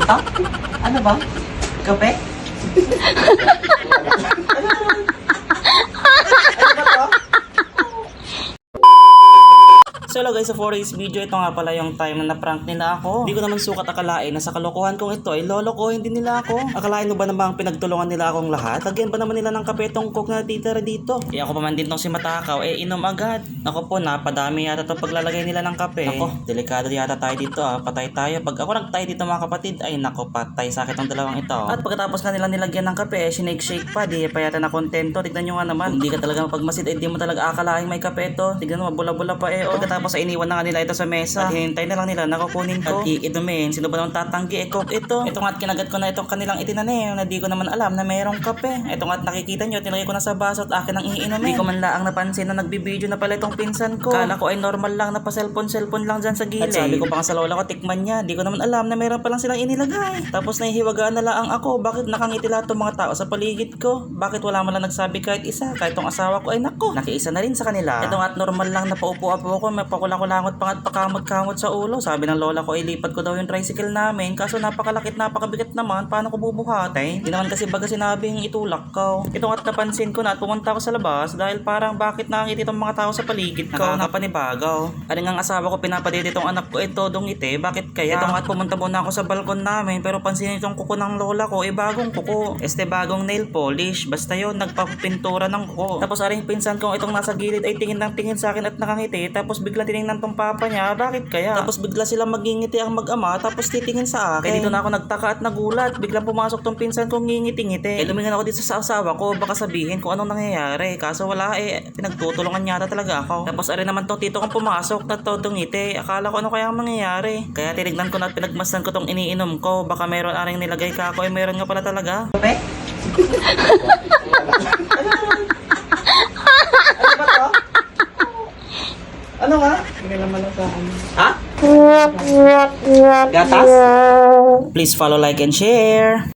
Ito? Ano ba? Kape? So hello guys, so for this video, ito nga pala yung time na na-prank nila ako. Hindi ko naman sukat akalain na sa kalokohan kong ito ay lolokohin din nila ako. Akalain mo ba namang pinagtulungan nila akong lahat? Lagyan pa naman nila ng kape tong coke na natitira dito. Eh ako pa man din tong si Matakaw, inom agad. Ako po, napadami yata to paglalagay nila ng kape. Ako, delikado yata tayo dito patay tayo. Pag ako nagtay dito mga kapatid, ay nako, patay sa akin tong dalawang ito. At pagkatapos nga nila nilagyan ng kape, shake pa, di pa yata na kontento. Tignan nyo nga naman, hindi ka talaga mapagmasid, di mo talaga akalain may kape to. Tignan mo, bula-bula pa Pagkatapos ay iniwan na nga nila ito sa mesa. At hinintay na lang nila nakukunin ko. At iinumin. Sino ba naman tatanggi? Coke ito. Ito nga at kinagat ko na itong kanilang itinanim na di ko naman alam na mayroong kape. Ito nga at nakikita nyo at nilagay ko na sa baso at akin ang iinumin. Di ko man laang napansin na nagbibideo na pala itong pinsan ko. Kala ko ay normal lang na pa cellphone lang dyan sa gilid. At sabi ko pa nga sa lola ko, tikman niya. Di ko naman alam na mayroon palang silang inilagay. Tapos nahihiwagaan na lang ako. Bakit nakangiti lahat ng mga tao sa paligid ko? Bakit wala man lang nagsabi kahit isa? Kahit tong asawa ko ay nako, nakiisa na rin sa kanila. Ito nga at normal lang na paupo-apo ako. May pakulang-kulangot pa at pakamot-kamot sa ulo. Sabi ng lola ko, ilipat ko daw yung tricycle namin. Kaso napakalakit, napakabigat naman. Paano ko bubuhatin? Hindi naman kasi baga sinabing itulak ko. Ito nga at napansin ko na at pumunta ako sa labas dahil parang bakit nakangiti itong mga tao sa paligid ko. Nakakapanibago. Ano nga ang asawa ko, pinapadede itong anak ko ito dungiti. Bakit kaya? Ito nga at pumunta muna ako sa balkon namin pero pansin itong kuko ng lola ko. Bagong kuko. Bagong nail polish. Basta yun, nagpapintura ng kuko. Tapos aring pinsan kong itong nasa gilid ay tingin ng tingin sa akin at nakangiti. Tapos bigla tinignan tong papa niya. Bakit kaya? Tapos bigla silang magingiti ang mag-ama tapos titingin sa akin. Kaya dito na ako nagtaka at nagulat. Biglang pumasok tong pinsan kong ngingiti-ngiti. Lumingan ako dito sa asawa ko. Baka sabihin kung anong nangyayari. Kaso wala pinagtutulungan yata talaga ako. Tapos ari naman tong tito kong pumasok na tungiti. Akala ko ano kaya ang mangyayari. Kaya tinignan ko na at pinagmasdan ko tong iniinom ko. Baka mayroon aring nilagay ka ako. Mayroon nga pala talaga. Kape? Ano ba to? Ano nga? Hindi naman lang sa akin. Ha? Gatas? Please follow, like, and share.